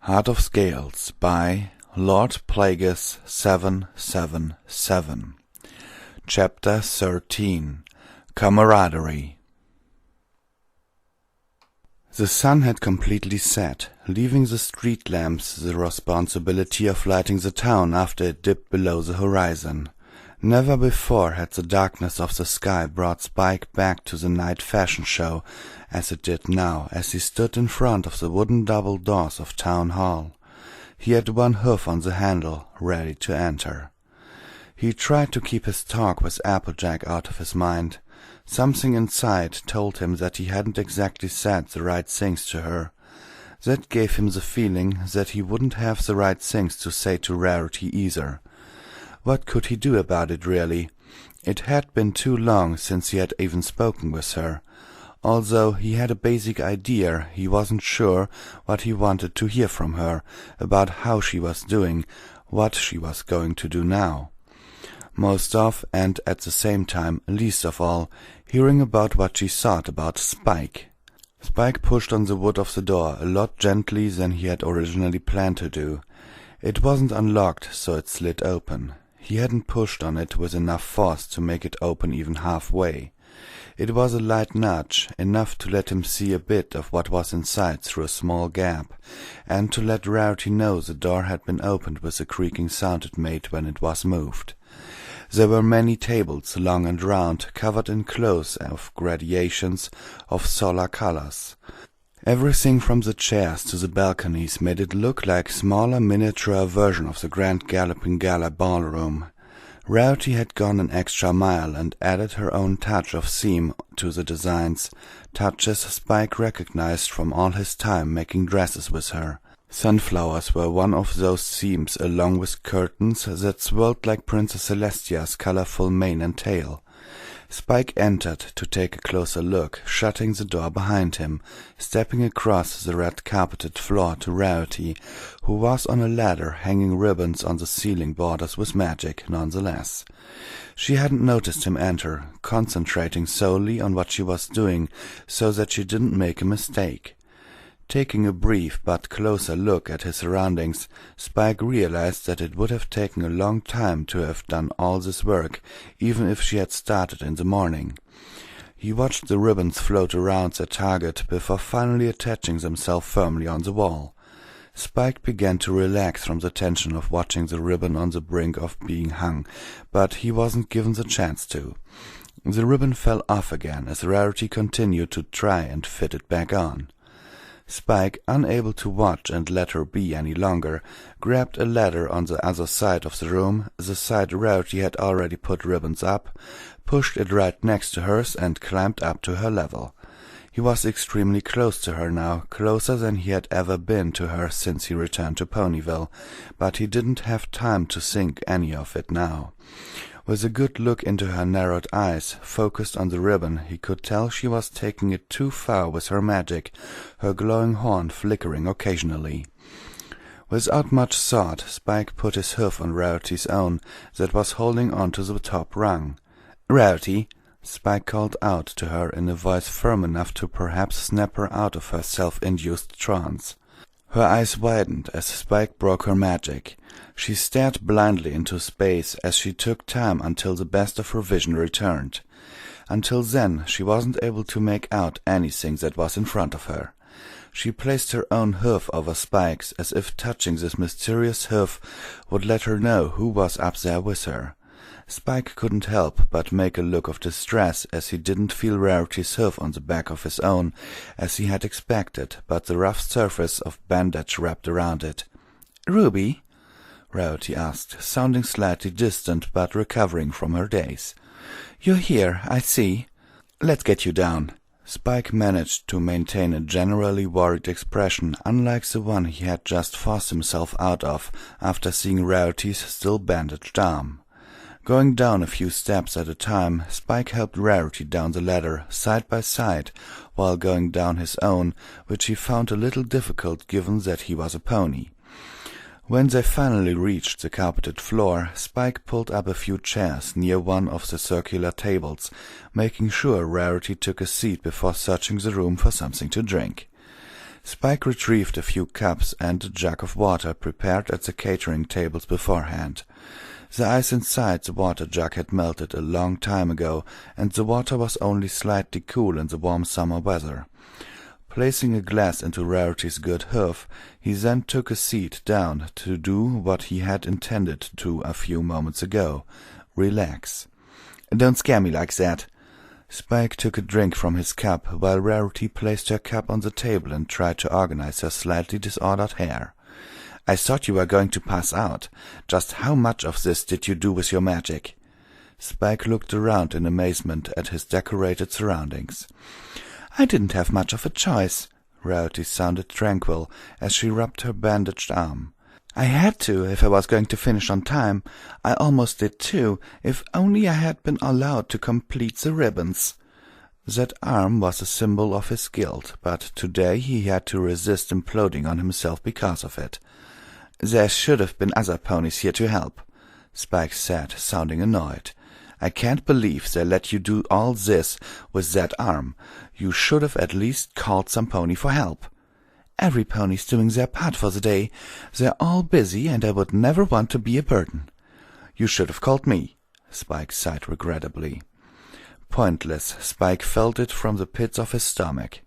Heart of Scales by Lord Plagueis 777. Chapter 13. Camaraderie. The sun had completely set, leaving the street lamps the responsibility of lighting the town after it dipped below the horizon. Never before had the darkness of the sky brought Spike back to the night fashion show as it did now, as he stood in front of the wooden double doors of Town Hall. He had one hoof on the handle, ready to enter. He tried to keep his talk with Applejack out of his mind. Something inside told him that he hadn't exactly said the right things to her. That gave him the feeling that he wouldn't have the right things to say to Rarity either. What could he do about it, really? It had been too long since he had even spoken with her. Although he had a basic idea, he wasn't sure what he wanted to hear from her, about how she was doing, what she was going to do now. Most of, and at the same time, least of all, hearing about what she thought about Spike. Spike pushed on the wood of the door a lot gently than he had originally planned to do. It wasn't unlocked, so it slid open. He hadn't pushed on it with enough force to make it open even halfway. It was a light nudge, enough to let him see a bit of what was inside through a small gap, and to let Rarity know the door had been opened with the creaking sound it made when it was moved. There were many tables, long and round, covered in cloths of gradations of solar colors. Everything from the chairs to the balconies made it look like a smaller miniature version of the Grand Galloping Gala ballroom. Rarity had gone an extra mile and added her own touch of theme to the designs, touches Spike recognized from all his time making dresses with her. Sunflowers were one of those themes, along with curtains that swirled like Princess Celestia's colorful mane and tail. Spike entered to take a closer look, shutting the door behind him, stepping across the red-carpeted floor to Rarity, who was on a ladder hanging ribbons on the ceiling borders with magic, nonetheless. She hadn't noticed him enter, concentrating solely on what she was doing so that she didn't make a mistake. Taking a brief but closer look at his surroundings, Spike realized that it would have taken a long time to have done all this work, even if she had started in the morning. He watched the ribbons float around their target before finally attaching themselves firmly on the wall. Spike began to relax from the tension of watching the ribbon on the brink of being hung, but he wasn't given the chance to. The ribbon fell off again as Rarity continued to try and fit it back on. Spike, unable to watch and let her be any longer, grabbed a ladder on the other side of the room, the side Rarity had already put ribbons up, pushed it right next to hers, and climbed up to her level. He was extremely close to her now, closer than he had ever been to her since he returned to Ponyville, but he didn't have time to think any of it now. With a good look into her narrowed eyes, focused on the ribbon, he could tell she was taking it too far with her magic, her glowing horn flickering occasionally. Without much thought, Spike put his hoof on Rarity's own, that was holding on to the top rung. "Rarity!" Spike called out to her in a voice firm enough to perhaps snap her out of her self-induced trance. Her eyes widened as Spike broke her magic. She stared blindly into space as she took time until the best of her vision returned. Until then, she wasn't able to make out anything that was in front of her. She placed her own hoof over Spike's, as if touching this mysterious hoof would let her know who was up there with her. Spike couldn't help but make a look of distress as he didn't feel Rarity's hoof on the back of his own, as he had expected, but the rough surface of bandage wrapped around it. "Ruby?" Rarity asked, sounding slightly distant but recovering from her daze. "You're here, I see. Let's get you down." Spike managed to maintain a generally worried expression, unlike the one he had just forced himself out of after seeing Rarity's still bandaged arm. Going down a few steps at a time, Spike helped Rarity down the ladder, side by side, while going down his own, which he found a little difficult given that he was a pony. When they finally reached the carpeted floor, Spike pulled up a few chairs near one of the circular tables, making sure Rarity took a seat before searching the room for something to drink. Spike retrieved a few cups and a jug of water prepared at the catering tables beforehand. The ice inside the water jug had melted a long time ago, and the water was only slightly cool in the warm summer weather. Placing a glass into Rarity's good hoof, he then took a seat down to do what he had intended to a few moments ago: relax. "Don't scare me like that." Spike took a drink from his cup, while Rarity placed her cup on the table and tried to organize her slightly disordered hair. "I thought you were going to pass out. Just how much of this did you do with your magic?" Spike looked around in amazement at his decorated surroundings. "I didn't have much of a choice." Rarity sounded tranquil as she rubbed her bandaged arm. "I had to if I was going to finish on time. I almost did too, if only I had been allowed to complete the ribbons." That arm was a symbol of his guilt, but today he had to resist imploding on himself because of it. "There should have been other ponies here to help," Spike said, sounding annoyed. "I can't believe they let you do all this with that arm. You should have at least called some pony for help." "Every pony's doing their part for the day. They're all busy, and I would never want to be a burden." "You should have called me," Spike sighed regrettably. Pointless. Spike felt it from the pits of his stomach.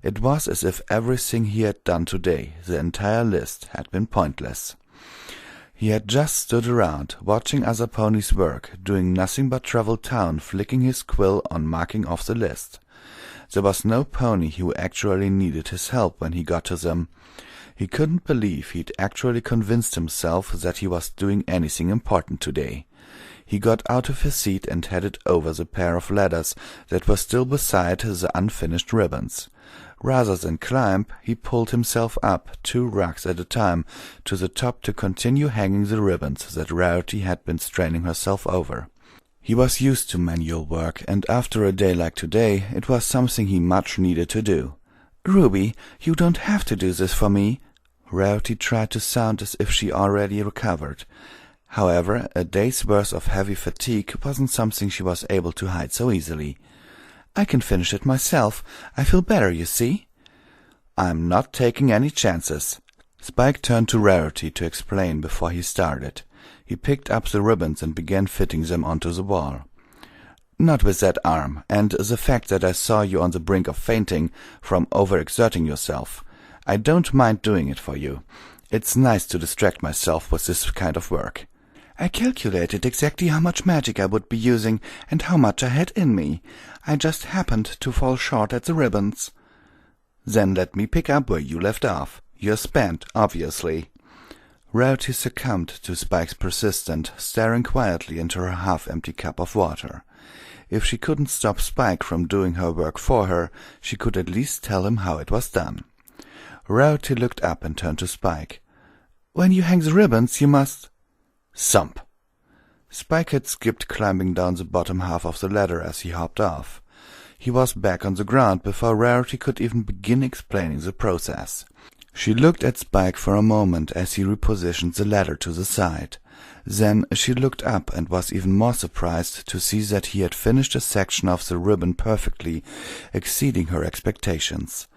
It was as if everything he had done today, the entire list, had been pointless. He had just stood around, watching other ponies work, doing nothing but travel town, flicking his quill on marking off the list. There was no pony who actually needed his help when he got to them. He couldn't believe he'd actually convinced himself that he was doing anything important today. He got out of his seat and headed over the pair of ladders that were still beside the unfinished ribbons. Rather than climb, he pulled himself up, 2 rugs at a time, to the top to continue hanging the ribbons that Rarity had been straining herself over. He was used to manual work, and after a day like today, it was something he much needed to do. "Ruby, you don't have to do this for me." Rarity tried to sound as if she already recovered. However, a day's worth of heavy fatigue wasn't something she was able to hide so easily. "I can finish it myself. I feel better, you see." "I'm not taking any chances." Spike turned to Rarity to explain before he started. He picked up the ribbons and began fitting them onto the wall. "Not with that arm, and the fact that I saw you on the brink of fainting from overexerting yourself. I don't mind doing it for you. It's nice to distract myself with this kind of work." "I calculated exactly how much magic I would be using and how much I had in me. I just happened to fall short at the ribbons." "Then let me pick up where you left off. You're spent, obviously." Rarity succumbed to Spike's persistence, staring quietly into her half-empty cup of water. If she couldn't stop Spike from doing her work for her, she could at least tell him how it was done. Rarity looked up and turned to Spike. "When you hang the ribbons, you must—" Thump! Spike had skipped climbing down the bottom half of the ladder as he hopped off. He was back on the ground before Rarity could even begin explaining the process. She looked at Spike for a moment as he repositioned the ladder to the side. Then she looked up and was even more surprised to see that he had finished a section of the ribbon perfectly, exceeding her expectations.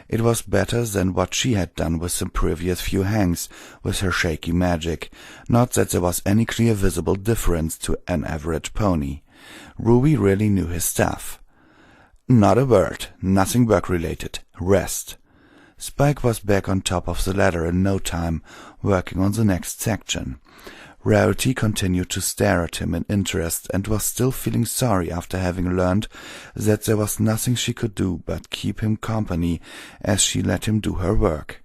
It was better than what she had done with the previous few hangs with her shaky magic, not that there was any clear visible difference to an average pony. Ruby really knew his stuff. "Not a word, nothing work-related. Rest." Spike was back on top of the ladder in no time, working on the next section. Rarity continued to stare at him in interest and was still feeling sorry after having learned that there was nothing she could do but keep him company as she let him do her work.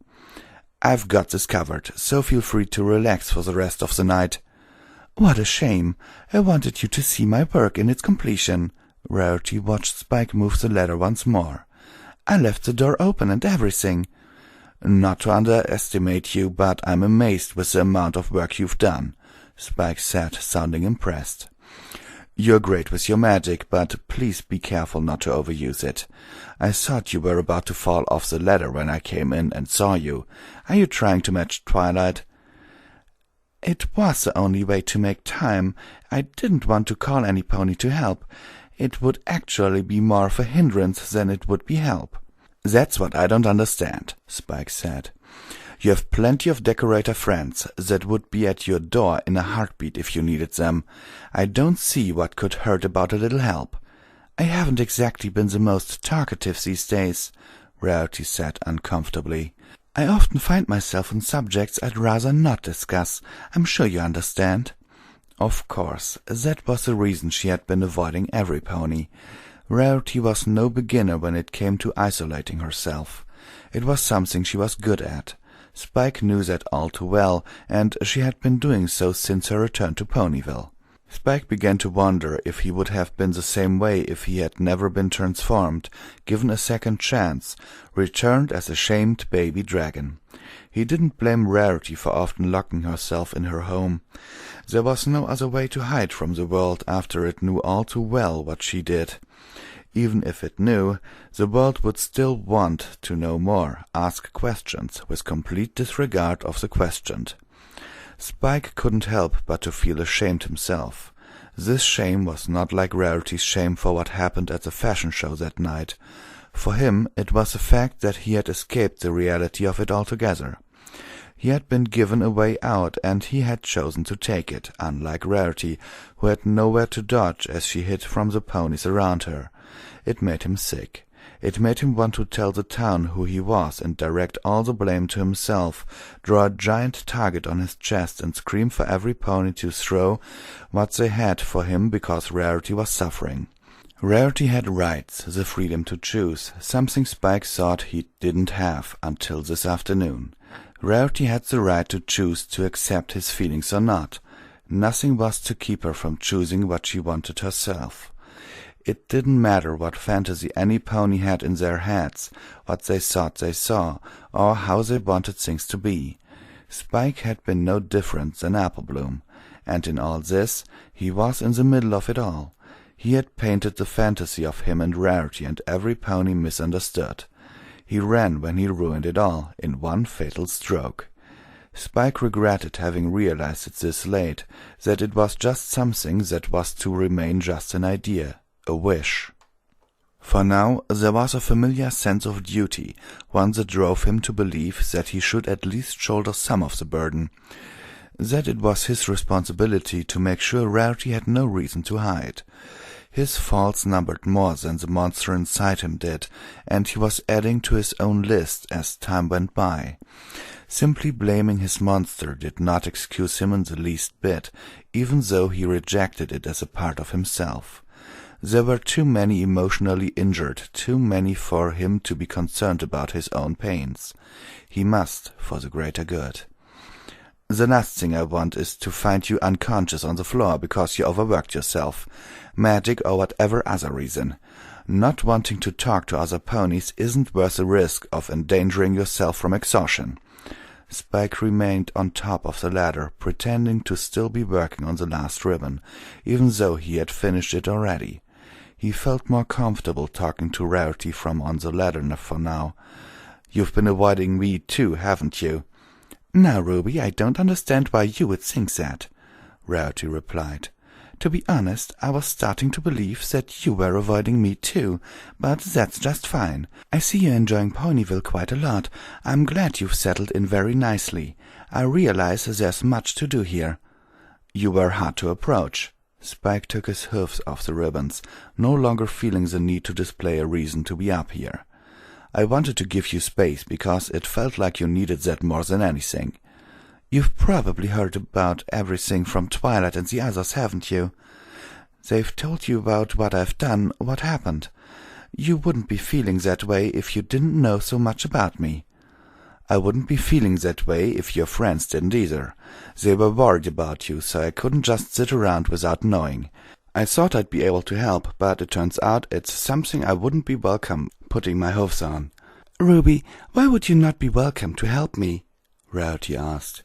"I've got this covered, so feel free to relax for the rest of the night." "What a shame. I wanted you to see my work in its completion." Rarity watched Spike move the ladder once more. "I left the door open and everything." "Not to underestimate you, but I'm amazed with the amount of work you've done," Spike said, sounding impressed. "You're great with your magic, but please be careful not to overuse it. I thought you were about to fall off the ladder when I came in and saw you. Are you trying to match Twilight?" "It was the only way to make time. I didn't want to call any pony to help. It would actually be more of a hindrance than it would be help." "That's what I don't understand," Spike said. "You have plenty of decorator friends that would be at your door in a heartbeat if you needed them. I don't see what could hurt about a little help." "I haven't exactly been the most talkative these days," Rarity said uncomfortably. "I often find myself on subjects I'd rather not discuss. I'm sure you understand." Of course, that was the reason she had been avoiding every pony. Rarity was no beginner when it came to isolating herself. It was something she was good at. Spike knew that all too well, and she had been doing so since her return to Ponyville. Spike began to wonder if he would have been the same way if he had never been transformed, given a second chance, returned as a shamed baby dragon. He didn't blame Rarity for often locking herself in her home. There was no other way to hide from the world after it knew all too well what she did. Even if it knew, the world would still want to know more, ask questions, with complete disregard of the questioned. Spike couldn't help but to feel ashamed himself. This shame was not like Rarity's shame for what happened at the fashion show that night. For him it was the fact that he had escaped the reality of it altogether. He had been given a way out, and he had chosen to take it, unlike Rarity, who had nowhere to dodge as she hid from the ponies around her. It made him sick. It made him want to tell the town who he was and direct all the blame to himself, draw a giant target on his chest and scream for every pony to throw what they had for him because Rarity was suffering. Rarity had rights, the freedom to choose, something Spike thought he didn't have until this afternoon. Rarity had the right to choose to accept his feelings or not. Nothing was to keep her from choosing what she wanted herself. It didn't matter what fantasy any pony had in their heads, what they thought they saw, or how they wanted things to be. Spike had been no different than Applebloom, and in all this he was in the middle of it all. He had painted the fantasy of him and Rarity, and every pony misunderstood. He ran when he ruined it all, in one fatal stroke. Spike regretted having realized it this late, that it was just something that was to remain just an idea, a wish. For now there was a familiar sense of duty, one that drove him to believe that he should at least shoulder some of the burden, that it was his responsibility to make sure Rarity had no reason to hide. His faults numbered more than the monster inside him did, and he was adding to his own list as time went by. Simply blaming his monster did not excuse him in the least bit, even though he rejected it as a part of himself. There were too many emotionally injured, too many for him to be concerned about his own pains. He must, for the greater good. "The last thing I want is to find you unconscious on the floor because you overworked yourself, magic or whatever other reason. Not wanting to talk to other ponies isn't worth the risk of endangering yourself from exhaustion." Spike remained on top of the ladder, pretending to still be working on the last ribbon, even though he had finished it already. He felt more comfortable talking to Rarity from on the ladder for now. "You've been avoiding me too, haven't you?" "Now, Ruby, I don't understand why you would think that," Rarity replied. "To be honest, I was starting to believe that you were avoiding me too, but that's just fine. I see you're enjoying Ponyville quite a lot. I'm glad you've settled in very nicely. I realize there's much to do here." "You were hard to approach." Spike took his hooves off the ribbons, no longer feeling the need to display a reason to be up here. "I wanted to give you space because it felt like you needed that more than anything." "You've probably heard about everything from Twilight and the others, haven't you? They've told you about what I've done, what happened. You wouldn't be feeling that way if you didn't know so much about me." "I wouldn't be feeling that way if your friends didn't either. They were worried about you, so I couldn't just sit around without knowing. I thought I'd be able to help, but it turns out it's something I wouldn't be welcome putting my hooves on." "Ruby, why would you not be welcome to help me?" Rarity asked.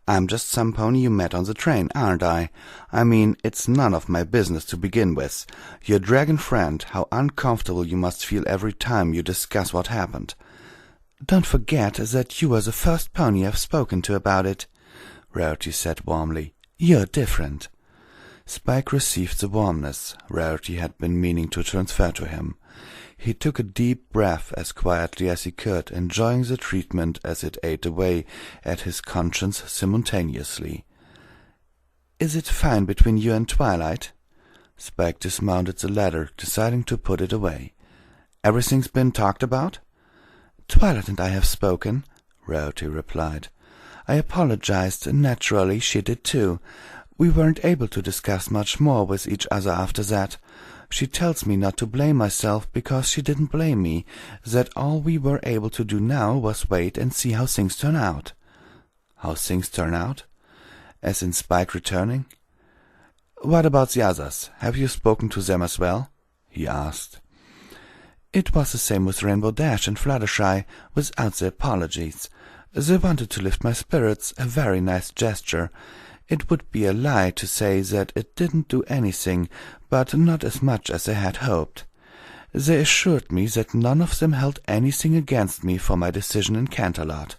"I'm just some pony you met on the train, aren't I? I mean, it's none of my business to begin with. Your dragon friend, how uncomfortable you must feel every time you discuss what happened." "Don't forget that you were the first pony I've spoken to about it," Rarity said warmly. "You're different." Spike received the warmness Rarity had been meaning to transfer to him. He took a deep breath as quietly as he could, enjoying the treatment as it ate away at his conscience simultaneously. "Is it fine between you and Twilight?" Spike dismounted the ladder, deciding to put it away. "Everything's been talked about?" "Twilight and I have spoken," Rarity replied. "I apologized, and naturally she did too. We weren't able to discuss much more with each other after that. She tells me not to blame myself because she didn't blame me, that all we were able to do now was wait and see how things turn out." "How things turn out?" "As in Spike returning?" "What about the others? Have you spoken to them as well?" he asked. "It was the same with Rainbow Dash and Fluttershy, without the apologies. They wanted to lift my spirits, a very nice gesture. It would be a lie to say that it didn't do anything, but not as much as I had hoped. They assured me that none of them held anything against me for my decision in Canterlot."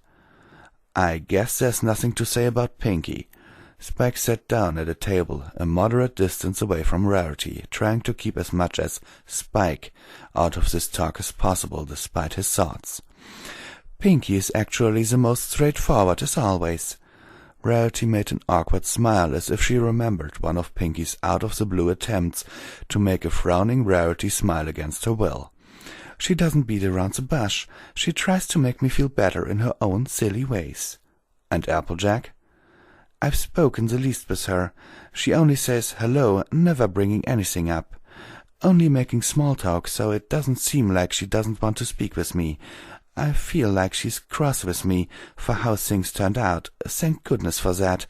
"I guess there's nothing to say about Pinkie." Spike sat down at a table a moderate distance away from Rarity, trying to keep as much as Spike out of this talk as possible, despite his thoughts. "Pinkie is actually the most straightforward, as always." Rarity made an awkward smile, as if she remembered one of Pinkie's out-of-the-blue attempts to make a frowning Rarity smile against her will. "She doesn't beat around the bush. She tries to make me feel better in her own silly ways." "And Applejack?" "I've spoken the least with her. She only says hello, never bringing anything up. Only making small talk, so it doesn't seem like she doesn't want to speak with me. I feel like she's cross with me for how things turned out. Thank goodness for that."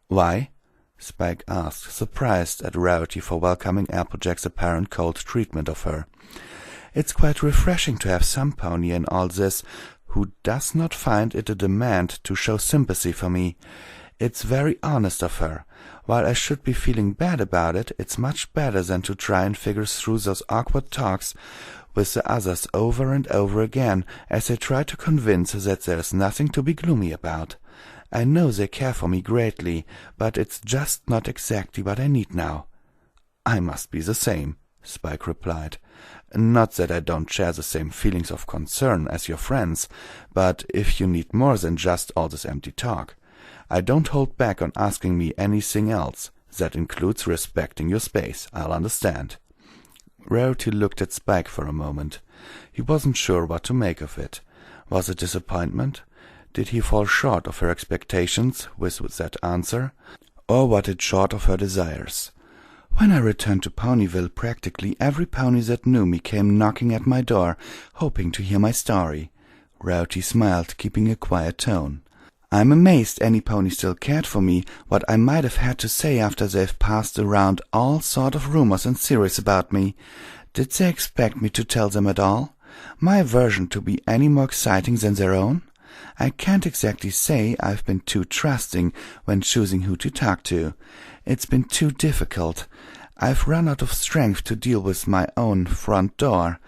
"Why?" Spike asked, surprised at Rarity for welcoming Applejack's apparent cold treatment of her. "It's quite refreshing to have some pony in all this who does not find it a demand to show sympathy for me. It's very honest of her. While I should be feeling bad about it, it's much better than to try and figure through those awkward talks with the others over and over again, as they try to convince that there's nothing to be gloomy about. I know they care for me greatly, but it's just not exactly what I need now." "I must be the same," Spike replied. "Not that I don't share the same feelings of concern as your friends, but if you need more than just all this empty talk, I don't hold back on asking me anything else. That includes respecting your space, I'll understand." Rarity looked at Spike for a moment. He wasn't sure what to make of it. Was it disappointment? Did he fall short of her expectations with that answer? Or was it short of her desires? "When I returned to Ponyville, practically every pony that knew me came knocking at my door, hoping to hear my story." Rarity smiled, keeping a quiet tone. "I'm amazed any pony still cared for me, what I might have had to say after they've passed around all sort of rumors and theories about me. Did they expect me to tell them at all? My version to be any more exciting than their own? I can't exactly say I've been too trusting when choosing who to talk to. It's been too difficult. I've run out of strength to deal with my own front door.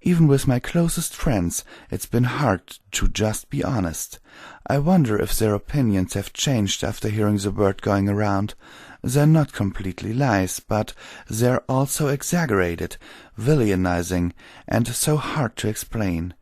Even with my closest friends, it's been hard to just be honest. I wonder if their opinions have changed after hearing the word going around. They're not completely lies, but they're also exaggerated, villainizing, and so hard to explain.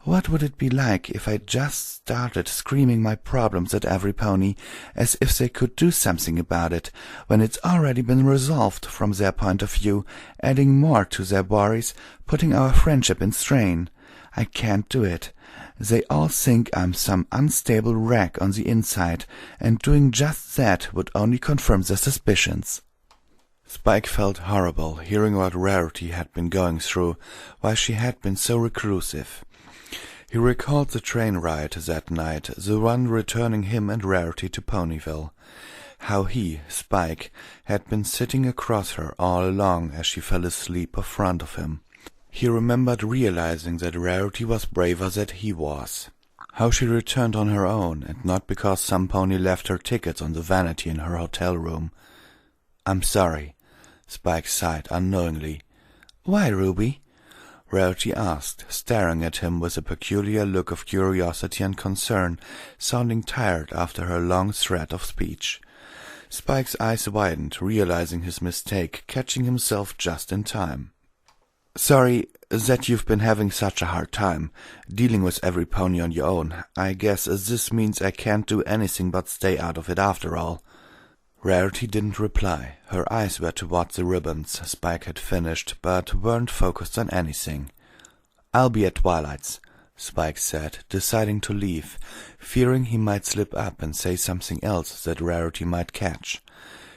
What would it be like if I just started screaming my problems at every pony, as if they could do something about it, when it's already been resolved from their point of view, adding more to their worries, putting our friendship in strain? I can't do it. They all think I'm some unstable wreck on the inside, and doing just that would only confirm their suspicions." Spike felt horrible, hearing what Rarity had been going through, why she had been so reclusive. He recalled the train ride that night, the one returning him and Rarity to Ponyville. How he, Spike, had been sitting across her all along as she fell asleep in front of him. He remembered realizing that Rarity was braver than he was. How she returned on her own, and not because some pony left her tickets on the vanity in her hotel room. "I'm sorry," Spike sighed unknowingly. "Why, Ruby?" Rarity asked, staring at him with a peculiar look of curiosity and concern, sounding tired after her long thread of speech. Spike's eyes widened, realizing his mistake, catching himself just in time. Sorry that you've been having such a hard time, dealing with every pony on your own. I guess this means I can't do anything but stay out of it after all. Rarity didn't reply. Her eyes were towards the ribbons Spike had finished, but weren't focused on anything. I'll be at Twilight's, Spike said, deciding to leave, fearing he might slip up and say something else that Rarity might catch.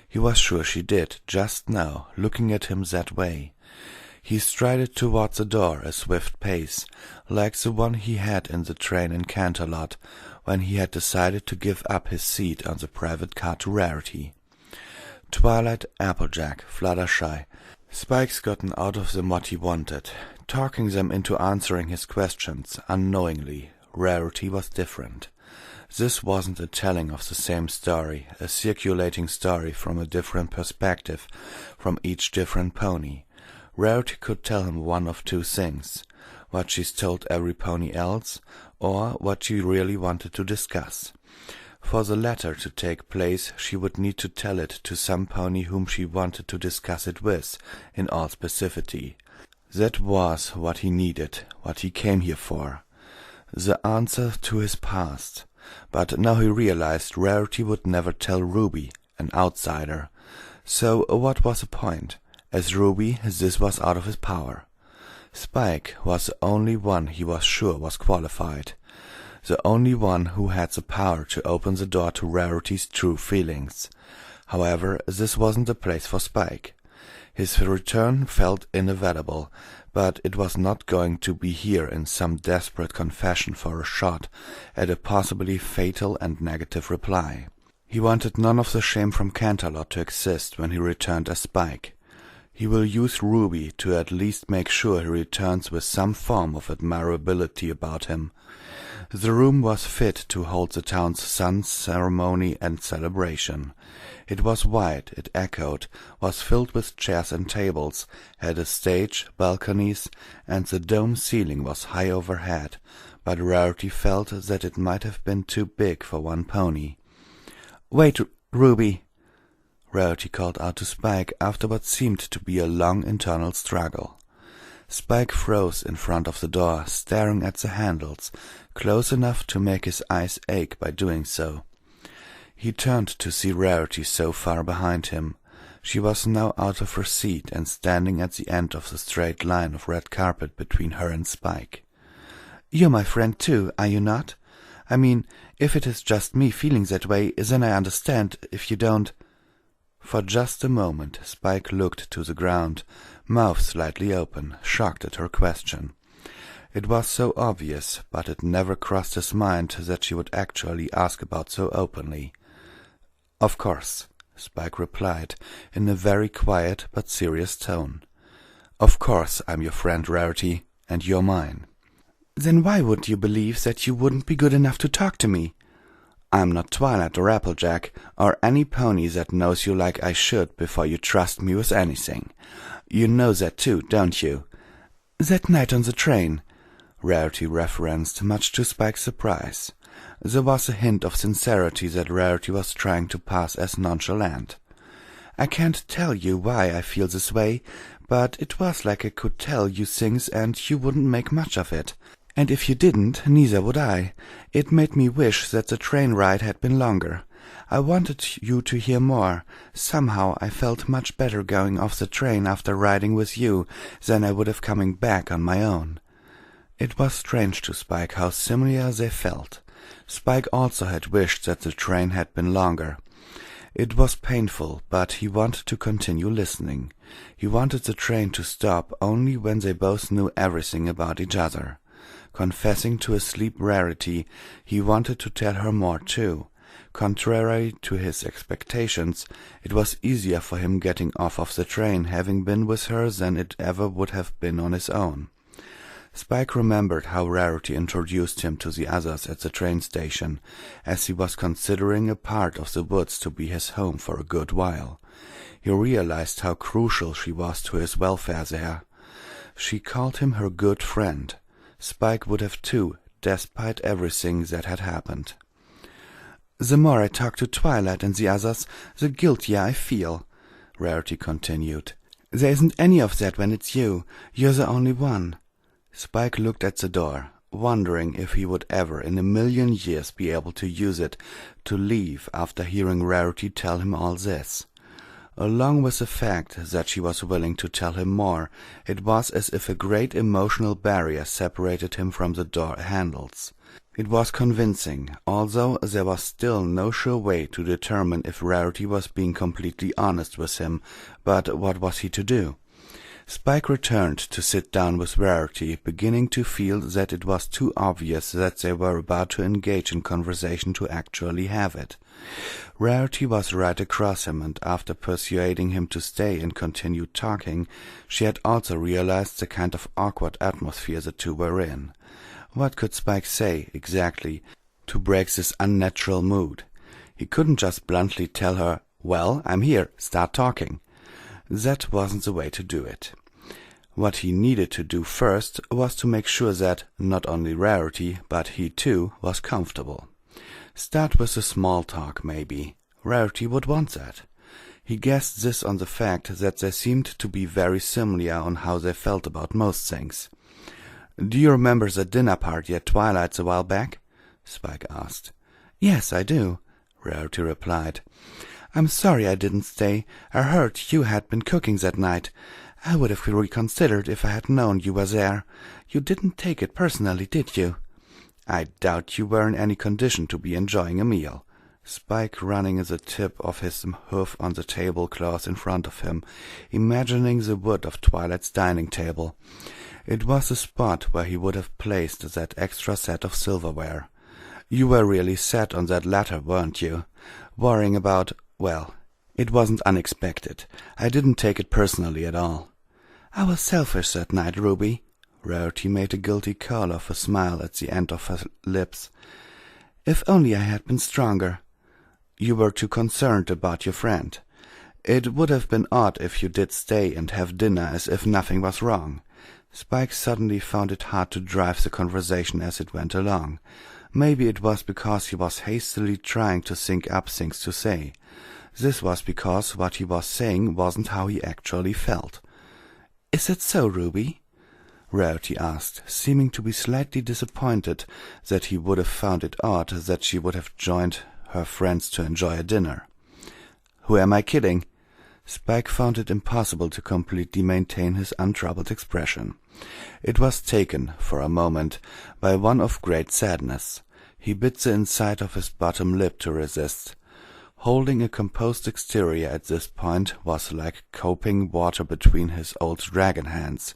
He was sure she did, just now, looking at him that way. He strided towards the door, a swift pace, like the one he had in the train in Canterlot, when he had decided to give up his seat on the private car to Rarity. Twilight, Applejack, Fluttershy. Spike's gotten out of them what he wanted, talking them into answering his questions, unknowingly. Rarity was different. This wasn't a telling of the same story, a circulating story from a different perspective, from each different pony. Rarity could tell him one of two things: what she's told every pony else, or what she really wanted to discuss. For the latter to take place, she would need to tell it to some pony whom she wanted to discuss it with, in all specificity. That was what he needed, what he came here for. The answer to his past. But now he realized Rarity would never tell Ruby, an outsider. So what was the point? As Ruby, this was out of his power. Spike was the only one he was sure was qualified. The only one who had the power to open the door to Rarity's true feelings. However, this wasn't the place for Spike. His return felt inevitable, but it was not going to be here in some desperate confession for a shot at a possibly fatal and negative reply. He wanted none of the shame from Canterlot to exist when he returned as Spike. He will use Ruby to at least make sure he returns with some form of admirability about him. The room was fit to hold the town's sun's ceremony and celebration. It was wide, it echoed, was filled with chairs and tables, had a stage, balconies, and the dome ceiling was high overhead, but Rarity felt that it might have been too big for one pony. "Wait, Ruby!" Rarity called out to Spike after what seemed to be a long internal struggle. Spike froze in front of the door, staring at the handles, close enough to make his eyes ache by doing so. He turned to see Rarity so far behind him. She was now out of her seat and standing at the end of the straight line of red carpet between her and Spike. "You're my friend too, are you not? I mean, if it is just me feeling that way, then I understand if you don't—" For just a moment Spike looked to the ground, mouth slightly open, shocked at her question. It was so obvious, but it never crossed his mind that she would actually ask about so openly. "Of course," Spike replied, in a very quiet but serious tone. "Of course I'm your friend, Rarity, and you're mine." "Then why would you believe that you wouldn't be good enough to talk to me?" "I'm not Twilight or Applejack, or any pony that knows you like I should before you trust me with anything. You know that too, don't you?" "That night on the train," Rarity referenced, much to Spike's surprise. There was a hint of sincerity that Rarity was trying to pass as nonchalant. "I can't tell you why I feel this way, but it was like I could tell you things and you wouldn't make much of it. And if you didn't, neither would I. It made me wish that the train ride had been longer. I wanted you to hear more. Somehow I felt much better going off the train after riding with you than I would have coming back on my own." It was strange to Spike how similar they felt. Spike also had wished that the train had been longer. It was painful, but he wanted to continue listening. He wanted the train to stop only when they both knew everything about each other. Confessing to a sleep Rarity, he wanted to tell her more too. Contrary to his expectations, it was easier for him getting off of the train having been with her than it ever would have been on his own. Spike remembered how Rarity introduced him to the others at the train station, as he was considering a part of the woods to be his home for a good while. He realized how crucial she was to his welfare there. She called him her good friend. Spike would have too, despite everything that had happened. "The more I talk to Twilight and the others, the guiltier I feel," Rarity continued. There isn't any of that when it's you. You're the only one. Spike looked at the door, wondering if he would ever in a million years be able to use it to leave after hearing Rarity tell him all this. Along with the fact that she was willing to tell him more, it was as if a great emotional barrier separated him from the door handles. It was convincing, although there was still no sure way to determine if Rarity was being completely honest with him, but what was he to do? Spike returned to sit down with Rarity, beginning to feel that it was too obvious that they were about to engage in conversation to actually have it. Rarity was right across him, and after persuading him to stay and continue talking, she had also realized the kind of awkward atmosphere the two were in. What could Spike say, exactly, to break this unnatural mood? He couldn't just bluntly tell her, "Well, I'm here, start talking." That wasn't the way to do it. What he needed to do first was to make sure that not only Rarity, but he too, was comfortable. Start with a small talk, maybe. Rarity would want that. He guessed this on the fact that they seemed to be very similar on how they felt about most things. "Do you remember the dinner party at Twilight's a while back?" Spike asked. "Yes, I do," Rarity replied. "I'm sorry I didn't stay. I heard you had been cooking that night. I would have reconsidered if I had known you were there. You didn't take it personally, did you?" "I doubt you were in any condition to be enjoying a meal." Spike running the tip of his hoof on the tablecloth in front of him, imagining the wood of Twilight's dining table. It was the spot where he would have placed that extra set of silverware. "You were really set on that latter, weren't you? Worrying about, well, it wasn't unexpected. I didn't take it personally at all." "I was selfish that night, Ruby." Rarity made a guilty curl of a smile at the end of her lips. "If only I had been stronger." "You were too concerned about your friend. It would have been odd if you did stay and have dinner as if nothing was wrong." Spike suddenly found it hard to drive the conversation as it went along. Maybe it was because he was hastily trying to think up things to say. This was because what he was saying wasn't how he actually felt. "Is it so, Ruby?" Rarity asked, seeming to be slightly disappointed that he would have found it odd that she would have joined her friends to enjoy a dinner. "Who am I kidding?" Spike found it impossible to completely maintain his untroubled expression. It was taken, for a moment, by one of great sadness. He bit the inside of his bottom lip to resist. Holding a composed exterior at this point was like coping water between his old dragon hands.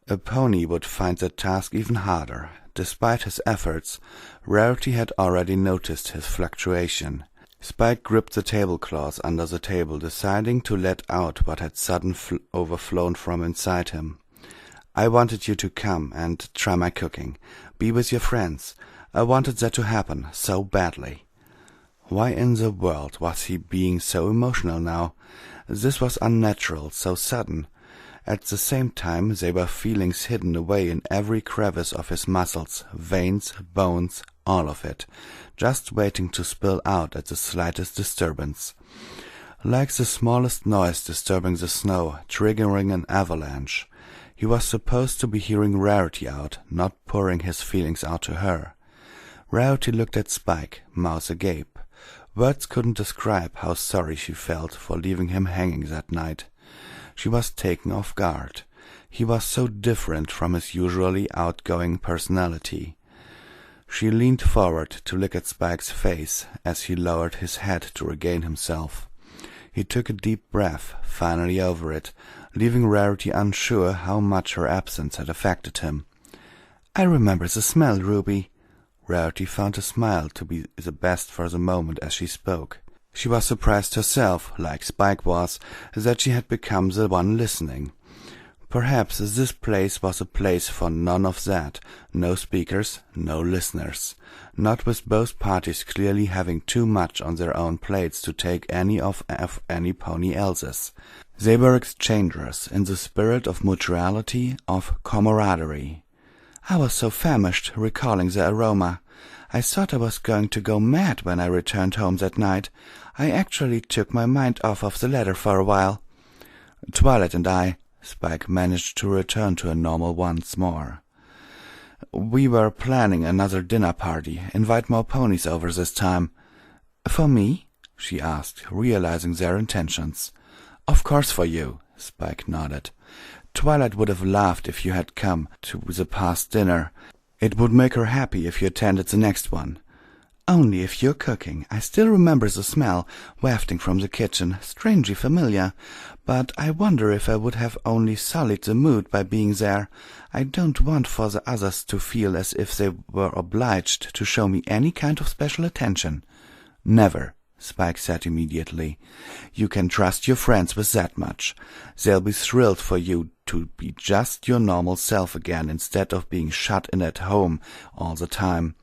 A pony would find that task even harder. Despite his efforts, Rarity had already noticed his fluctuation. Spike gripped the tablecloth under the table, deciding to let out what had suddenly overflown from inside him. "I wanted you to come and try my cooking. Be with your friends. I wanted that to happen so badly." Why in the world was he being so emotional now? This was unnatural, so sudden. At the same time, they were feelings hidden away in every crevice of his muscles, veins, bones, all of it, just waiting to spill out at the slightest disturbance. Like the smallest noise disturbing the snow, triggering an avalanche. He was supposed to be hearing Rarity out, not pouring his feelings out to her. Rarity looked at Spike, mouth agape. Words couldn't describe how sorry she felt for leaving him hanging that night. She was taken off guard. He was so different from his usually outgoing personality. She leaned forward to look at Spike's face as he lowered his head to regain himself. He took a deep breath, finally over it, leaving Rarity unsure how much her absence had affected him. "I remember the smell, Ruby." Rarity found a smile to be the best for the moment as she spoke. She was surprised herself, like Spike was, that she had become the one listening. Perhaps this place was a place for none of that, no speakers, no listeners, not with both parties clearly having too much on their own plates to take any of any pony else's. They were exchangers in the spirit of mutuality, of camaraderie. I was so famished, recalling the aroma. I thought I was going to go mad when I returned home that night. I actually took my mind off of the ladder for a while. Twilight and I, Spike managed to return to her normal once more. We were planning another dinner party, invite more ponies over this time. For me? She asked, realizing their intentions. Of course for you, Spike nodded. Twilight would have laughed if you had come to the past dinner. It would make her happy if you attended the next one. Only if you're cooking. I still remember the smell wafting from the kitchen, strangely familiar, but I wonder if I would have only sullied the mood by being there. I don't want for the others to feel as if they were obliged to show me any kind of special attention. Never, Spike said immediately. You can trust your friends with that much. They'll be thrilled for you to be just your normal self again instead of being shut in at home all the time.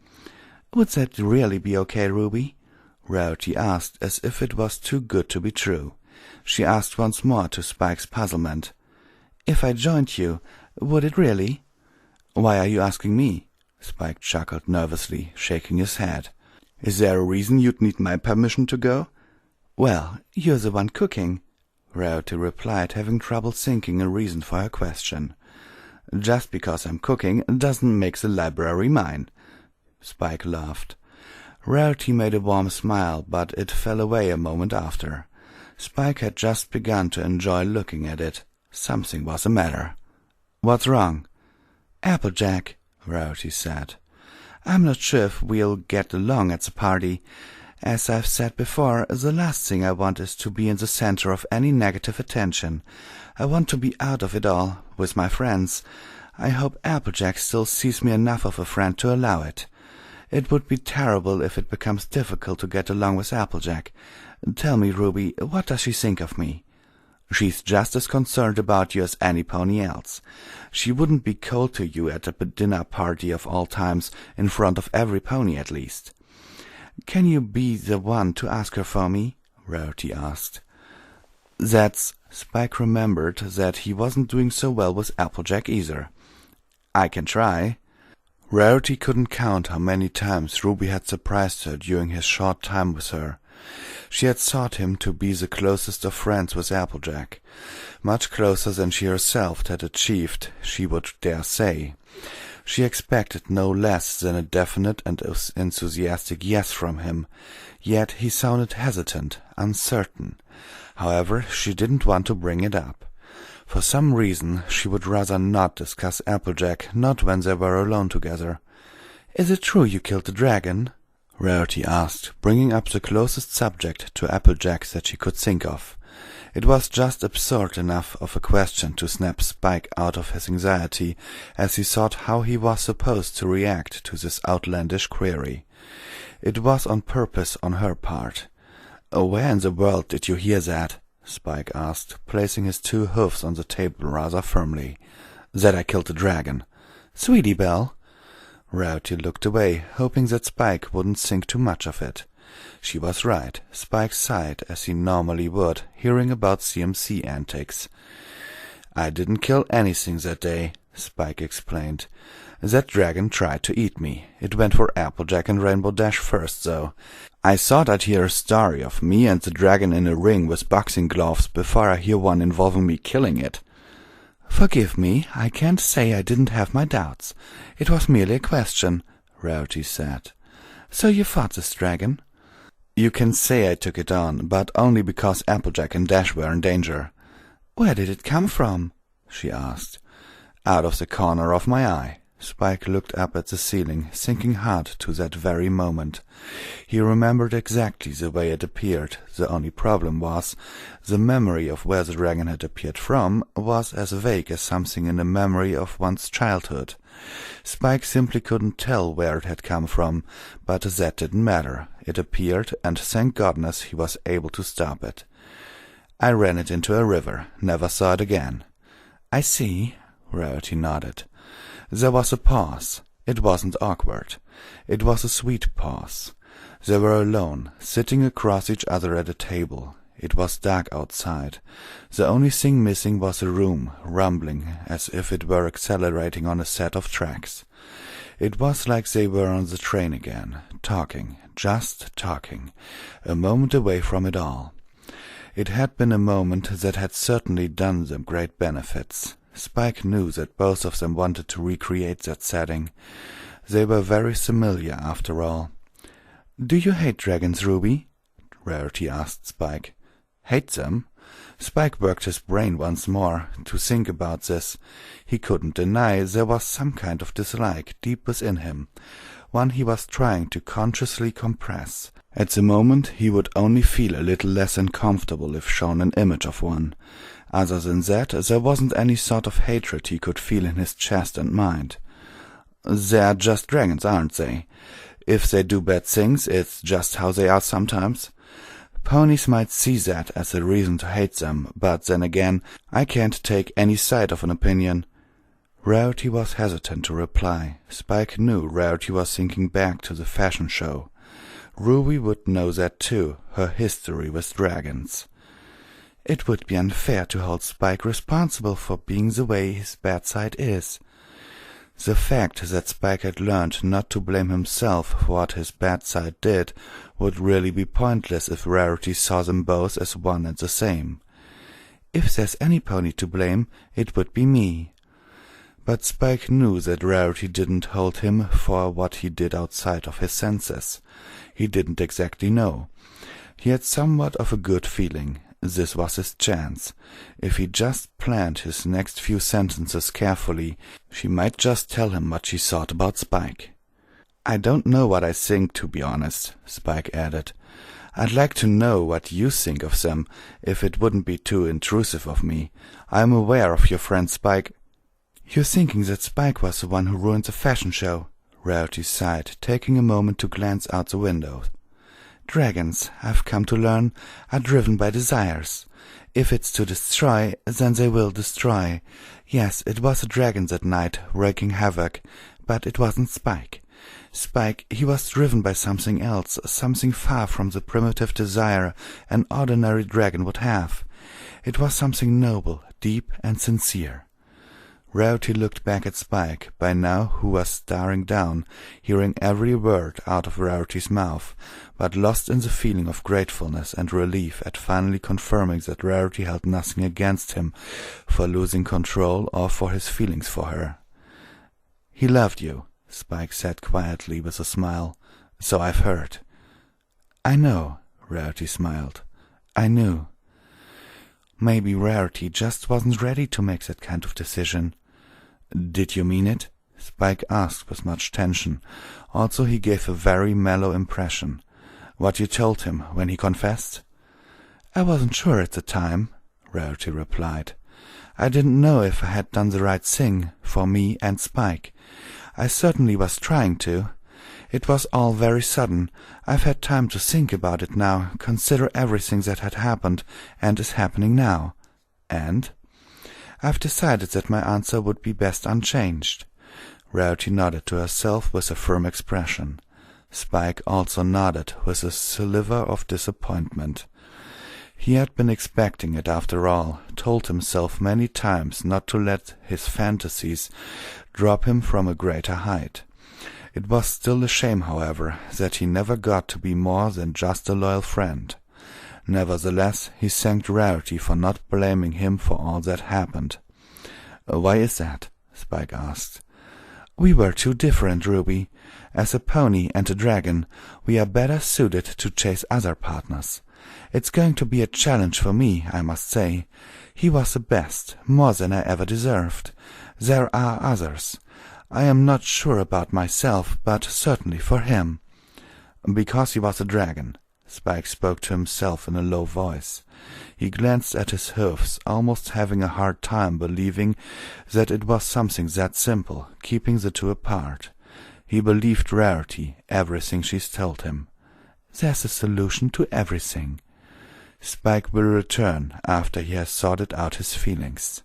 Would that really be okay, Ruby? Rarity asked, as if it was too good to be true. She asked once more to Spike's puzzlement. If I joined you, would it really? Why are you asking me? Spike chuckled nervously, shaking his head. Is there a reason you'd need my permission to go? Well, you're the one cooking, Rarity replied, having trouble thinking a reason for her question. Just because I'm cooking doesn't make the library mine. Spike laughed. Rarity made a warm smile, but it fell away a moment after. Spike had just begun to enjoy looking at it. Something was the matter. What's wrong? Applejack, Rarity said. I'm not sure if we'll get along at the party. As I've said before, the last thing I want is to be in the center of any negative attention. I want to be out of it all, with my friends. I hope Applejack still sees me enough of a friend to allow it. It would be terrible if it becomes difficult to get along with Applejack. Tell me, Ruby, what does she think of me? She's just as concerned about you as any pony else. She wouldn't be cold to you at a dinner party of all times, in front of every pony at least. Can you be the one to ask her for me? Rarity asked. Spike remembered that he wasn't doing so well with Applejack either. I can try. Rarity couldn't count how many times Ruby had surprised her during his short time with her. She had thought him to be the closest of friends with Applejack, much closer than she herself had achieved, she would dare say. She expected no less than a definite and enthusiastic yes from him, yet he sounded hesitant, uncertain. However, she didn't want to bring it up. For some reason, she would rather not discuss Applejack, not when they were alone together. Is it true you killed the dragon? Rarity asked, bringing up the closest subject to Applejack that she could think of. It was just absurd enough of a question to snap Spike out of his anxiety, as he thought how he was supposed to react to this outlandish query. It was on purpose on her part. Where in the world did you hear that? Spike asked, placing his two hoofs on the table rather firmly. That I killed the dragon. Sweetie Belle. Rarity looked away, hoping that Spike wouldn't think too much of it. She was right. Spike sighed, as he normally would, hearing about CMC antics. I didn't kill anything that day, Spike explained. That dragon tried to eat me. It went for Applejack and Rainbow Dash first, though. I thought I'd hear a story of me and the dragon in a ring with boxing gloves before I hear one involving me killing it. Forgive me, I can't say I didn't have my doubts. It was merely a question, Rarity said. So you fought this dragon? You can say I took it on, but only because Applejack and Dash were in danger. Where did it come from? She asked. Out of the corner of my eye. Spike looked up at the ceiling, thinking hard to that very moment. He remembered exactly the way it appeared. The only problem was, the memory of where the dragon had appeared from was as vague as something in the memory of one's childhood. Spike simply couldn't tell where it had come from, but that didn't matter. It appeared, and thank goodness he was able to stop it. I ran it into a river, never saw it again. I see, Rarity nodded. There was a pause. It wasn't awkward. It was a sweet pause. They were alone, sitting across each other at a table. It was dark outside. The only thing missing was a room, rumbling as if it were accelerating on a set of tracks. It was like they were on the train again, talking, just talking, a moment away from it all. It had been a moment that had certainly done them great benefits. Spike knew that both of them wanted to recreate that setting. They were very familiar, after all. "Do you hate dragons, Ruby?" Rarity asked Spike. Hate them? Spike worked his brain once more to think about this. He couldn't deny there was some kind of dislike deep within him, one he was trying to consciously compress. At the moment he would only feel a little less uncomfortable if shown an image of one. Other than that, there wasn't any sort of hatred he could feel in his chest and mind. They're just dragons, aren't they? If they do bad things, it's just how they are sometimes. Ponies might see that as a reason to hate them, but then again, I can't take any side of an opinion. Rarity was hesitant to reply. Spike knew Rarity was thinking back to the fashion show. Ruby would know that too, her history with dragons. It would be unfair to hold Spike responsible for being the way his bad side is. The fact that Spike had learned not to blame himself for what his bad side did would really be pointless if Rarity saw them both as one and the same. If there's any pony to blame, it would be me. But Spike knew that Rarity didn't hold him for what he did outside of his senses. He didn't exactly know. He had somewhat of a good feeling. This was his chance. If he just planned his next few sentences carefully, she might just tell him what she thought about Spike. "I don't know what I think, to be honest," Spike added. "I'd like to know what you think of them, if it wouldn't be too intrusive of me. I'm aware of your friend Spike." "You're thinking that Spike was the one who ruined the fashion show," Rarity sighed, taking a moment to glance out the window. "Dragons, I've come to learn, are driven by desires. If it's to destroy, then they will destroy. Yes, it was a dragon that night, wreaking havoc, but it wasn't Spike. Spike, he was driven by something else, something far from the primitive desire an ordinary dragon would have. It was something noble, deep, and sincere." Rarity looked back at Spike, by now who was staring down, hearing every word out of Rarity's mouth, but lost in the feeling of gratefulness and relief at finally confirming that Rarity held nothing against him for losing control or for his feelings for her. "He loved you," Spike said quietly with a smile. "So I've heard." "I know," Rarity smiled. "I knew." Maybe Rarity just wasn't ready to make that kind of decision. "Did you mean it?" Spike asked with much tension. Also he gave a very mellow impression. "What you told him when he confessed?" "I wasn't sure at the time," Rarity replied. "I didn't know if I had done the right thing for me and Spike. I certainly was trying to. It was all very sudden. I've had time to think about it now, consider everything that had happened and is happening now. And I've decided that my answer would be best unchanged." Rarity nodded to herself with a firm expression. Spike also nodded with a sliver of disappointment. He had been expecting it after all, told himself many times not to let his fantasies drop him from a greater height. It was still a shame, however, that he never got to be more than just a loyal friend. Nevertheless, he thanked Rarity for not blaming him for all that happened. "Why is that?" Spike asked. "We were too different, Ruby. As a pony and a dragon, we are better suited to chase other partners. It's going to be a challenge for me, I must say. He was the best, more than I ever deserved. There are others. I am not sure about myself, but certainly for him." "Because he was a dragon." Spike spoke to himself in a low voice. He glanced at his hoofs, almost having a hard time believing that it was something that simple, keeping the two apart. He believed Rarity, everything she's told him. "There's a solution to everything." Spike will return after he has sorted out his feelings.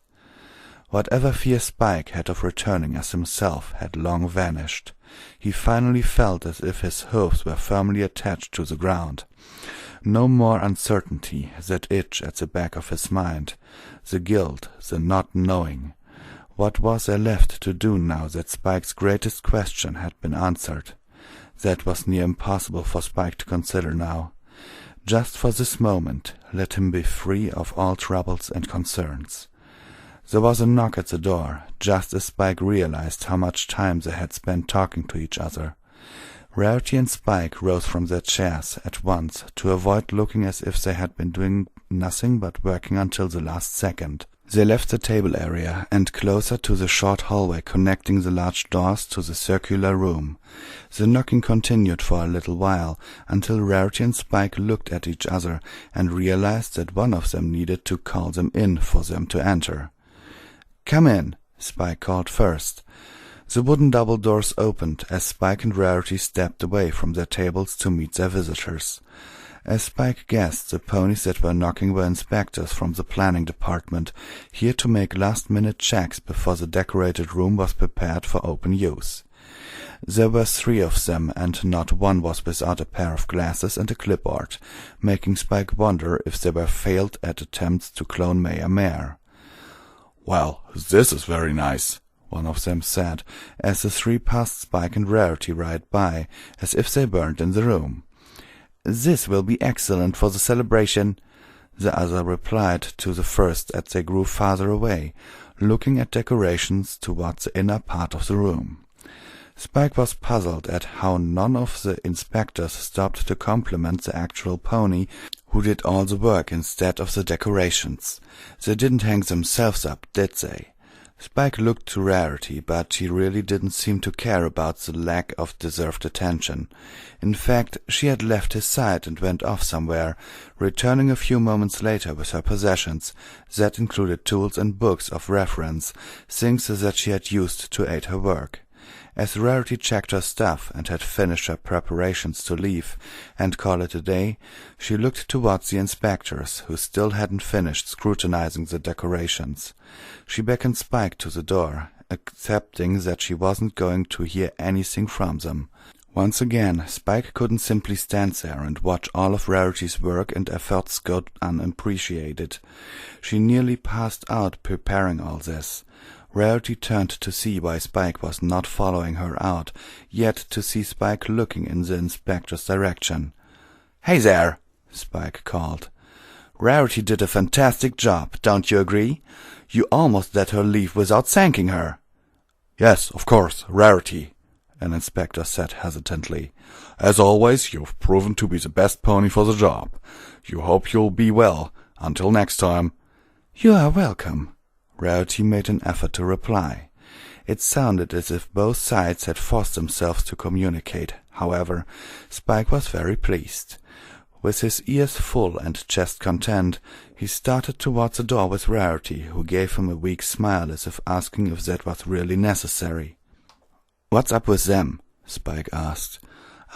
Whatever fear Spike had of returning as himself had long vanished. He finally felt as if his hooves were firmly attached to the ground. No more uncertainty, that itch at the back of his mind, the guilt, the not knowing. What was there left to do now that Spike's greatest question had been answered? That was near impossible for Spike to consider now. Just for this moment, let him be free of all troubles and concerns. There was a knock at the door, just as Spike realized how much time they had spent talking to each other. Rarity and Spike rose from their chairs at once to avoid looking as if they had been doing nothing but working until the last second. They left the table area and closer to the short hallway connecting the large doors to the circular room. The knocking continued for a little while, until Rarity and Spike looked at each other and realized that one of them needed to call them in for them to enter. "Come in," Spike called first. The wooden double doors opened as Spike and Rarity stepped away from their tables to meet their visitors. As Spike guessed, the ponies that were knocking were inspectors from the planning department, here to make last-minute checks before the decorated room was prepared for open use. There were 3 of them, and not one was without a pair of glasses and a clipboard, making Spike wonder if they were failed at attempts to clone Mayor Mare. "Well, this is very nice," one of them said, as the 3 passed Spike and Rarity right by, as if they weren't in the room. "This will be excellent for the celebration," the other replied to the first as they grew farther away, looking at decorations towards the inner part of the room. Spike was puzzled at how none of the inspectors stopped to compliment the actual pony who did all the work instead of the decorations. They didn't hang themselves up, did they? Spike looked to Rarity, but she really didn't seem to care about the lack of deserved attention. In fact, she had left his side and went off somewhere, returning a few moments later with her possessions. That included tools and books of reference, things that she had used to aid her work. As Rarity checked her stuff and had finished her preparations to leave and call it a day, she looked towards the inspectors, who still hadn't finished scrutinizing the decorations. She beckoned Spike to the door, accepting that she wasn't going to hear anything from them. Once again, Spike couldn't simply stand there and watch all of Rarity's work and efforts go unappreciated. She nearly passed out preparing all this. Rarity turned to see why Spike was not following her out, yet to see Spike looking in the inspector's direction. "Hey there!" Spike called. "Rarity did a fantastic job, don't you agree? You almost let her leave without thanking her." "Yes, of course, Rarity," an inspector said hesitantly. "As always, you've proven to be the best pony for the job. You hope you'll be well. Until next time." "You are welcome." Rarity made an effort to reply. It sounded as if both sides had forced themselves to communicate. However, Spike was very pleased. With his ears full and chest content, he started towards the door with Rarity, who gave him a weak smile as if asking if that was really necessary. "What's up with them?" Spike asked.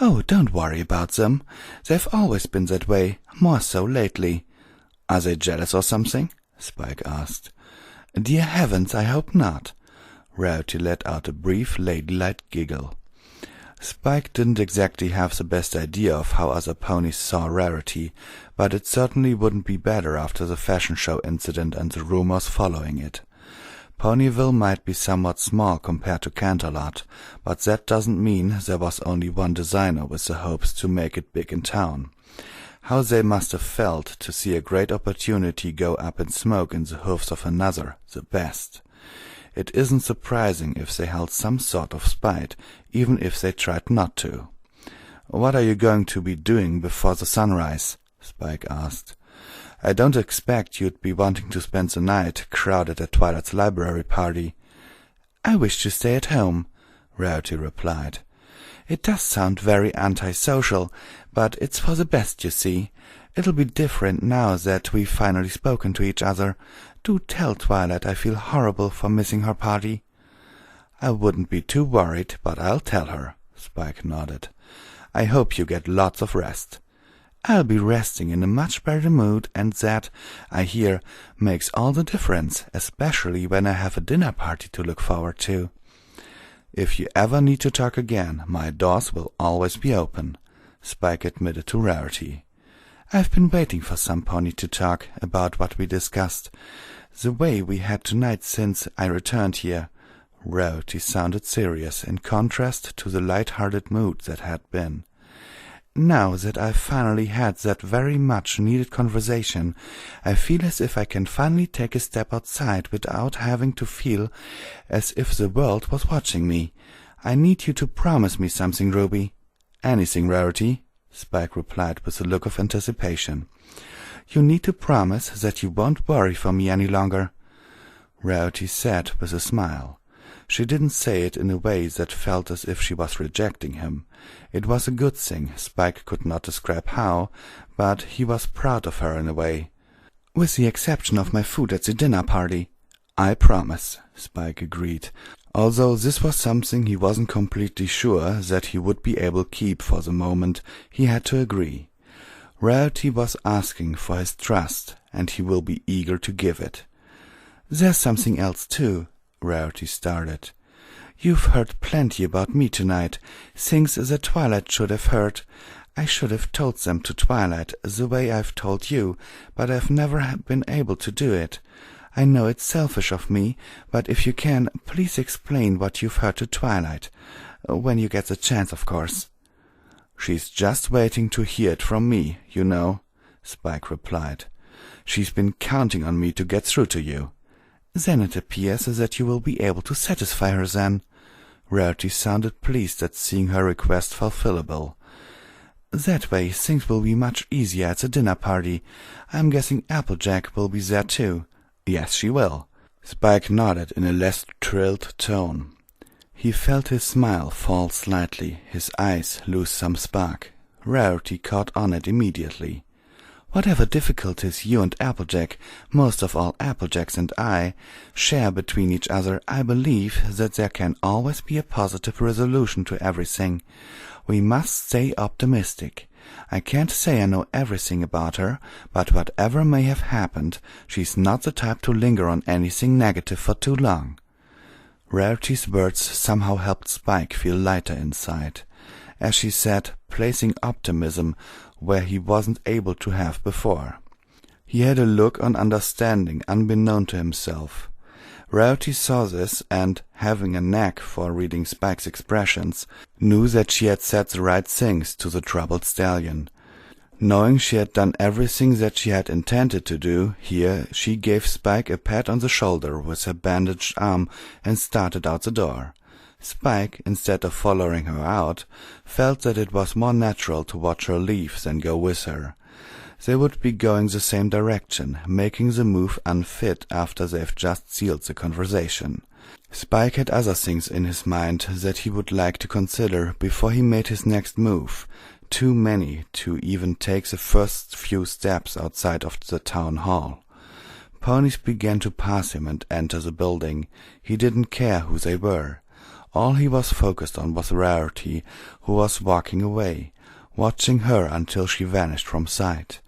"Oh, don't worry about them. They've always been that way, more so lately." "Are they jealous or something?" Spike asked. "Dear heavens, I hope not." Rarity let out a brief, ladylike giggle. Spike didn't exactly have the best idea of how other ponies saw Rarity, but it certainly wouldn't be better after the fashion show incident and the rumors following it. Ponyville might be somewhat small compared to Canterlot, but that doesn't mean there was only one designer with the hopes to make it big in town. How they must have felt to see a great opportunity go up in smoke in the hoofs of another, the best. It isn't surprising if they held some sort of spite, even if they tried not to. "What are you going to be doing before the sunrise?" Spike asked. "I don't expect you'd be wanting to spend the night crowded at Twilight's library party." "I wish to stay at home," Rarity replied. "It does sound very antisocial, but it's for the best, you see. It'll be different now that we've finally spoken to each other. Do tell Twilight I feel horrible for missing her party." "I wouldn't be too worried, but I'll tell her," Spike nodded. "I hope you get lots of rest." "I'll be resting in a much better mood, and that, I hear, makes all the difference, especially when I have a dinner party to look forward to." "If you ever need to talk again, my doors will always be open," Spike admitted to Rarity. "I've been waiting for some pony to talk about what we discussed. The way we had tonight since I returned here." Rarity sounded serious, in contrast to the light-hearted mood that had been. Now that I've finally had that very much needed conversation, I feel as if I can finally take a step outside without having to feel as if the world was watching me. I need you to promise me something, Ruby." "Anything, Rarity," Spike replied with a look of anticipation. "You need to promise that you won't worry for me any longer," Rarity said with a smile. She didn't say it in a way that felt as if she was rejecting him. It was a good thing, Spike could not describe how, but he was proud of her in a way. "With the exception of my food at the dinner party." "I promise," Spike agreed, although this was something he wasn't completely sure that he would be able to keep for the moment. He had to agree. Rarity was asking for his trust, and he will be eager to give it. "There's something else, too," Rarity started. "You've heard plenty about me tonight, things that Twilight should have heard. I should have told them to Twilight, the way I've told you, but I've never been able to do it. I know it's selfish of me, but if you can, please explain what you've heard to Twilight. When you get the chance, of course." "She's just waiting to hear it from me, you know," Spike replied. "She's been counting on me to get through to you." "Then it appears that you will be able to satisfy her then." Rarity sounded pleased at seeing her request fulfillable. "That way things will be much easier at the dinner party. I'm guessing Applejack will be there too." "Yes, she will." Spike nodded in a less thrilled tone. He felt his smile fall slightly, his eyes lose some spark. Rarity caught on it immediately. "Whatever difficulties you and Applejack, most of all Applejacks and I, share between each other, I believe that there can always be a positive resolution to everything. We must stay optimistic. I can't say I know everything about her, but whatever may have happened, she's not the type to linger on anything negative for too long." Rarity's words somehow helped Spike feel lighter inside, as she said, placing optimism where he wasn't able to have before. He had a look on understanding unbeknown to himself. Rarity saw this and, having a knack for reading Spike's expressions, knew that she had said the right things to the troubled stallion. Knowing she had done everything that she had intended to do, here she gave Spike a pat on the shoulder with her bandaged arm and started out the door. Spike, instead of following her out, felt that it was more natural to watch her leave than go with her. They would be going the same direction, making the move unfit after they've just sealed the conversation. Spike had other things in his mind that he would like to consider before he made his next move, too many to even take the first few steps outside of the town hall. Ponies began to pass him and enter the building. He didn't care who they were. All he was focused on was Rarity, who was walking away, watching her until she vanished from sight.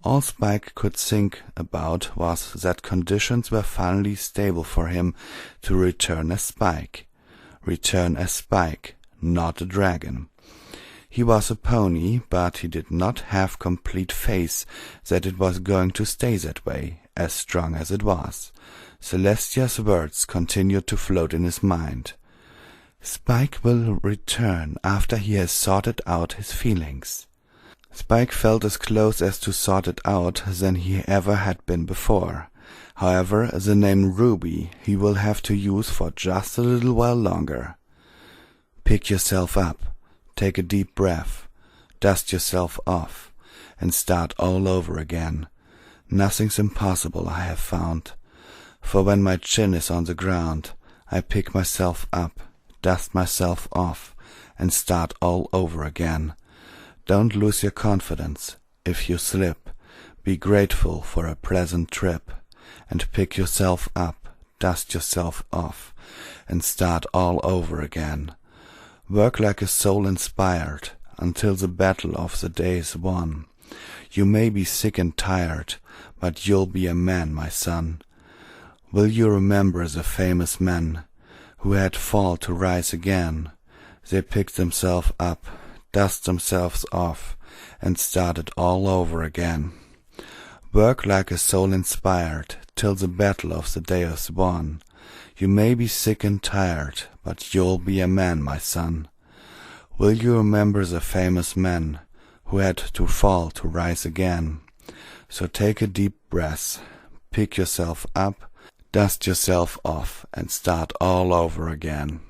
All Spike could think about was that conditions were finally stable for him to return as Spike. Return as Spike, not a dragon. He was a pony, but he did not have complete faith that it was going to stay that way, as strong as it was. Celestia's words continued to float in his mind. Spike will return after he has sorted out his feelings. Spike felt as close as to sort it out than he ever had been before. However, the name Ruby he will have to use for just a little while longer. Pick yourself up, take a deep breath, dust yourself off, and start all over again. Nothing's impossible, I have found. For when my chin is on the ground, I pick myself up, dust myself off, and start all over again. Don't lose your confidence. If you slip, be grateful for a pleasant trip, and pick yourself up, dust yourself off, and start all over again. Work like a soul inspired, until the battle of the day is won. You may be sick and tired, but you'll be a man, my son. Will you remember the famous men who had fall to rise again? They picked themselves up, dust themselves off, and started all over again. Work like a soul inspired, till the battle of the day is won. You may be sick and tired, but you'll be a man, my son. Will you remember the famous men who had to fall to rise again. So take a deep breath, pick yourself up, dust yourself off, and start all over again.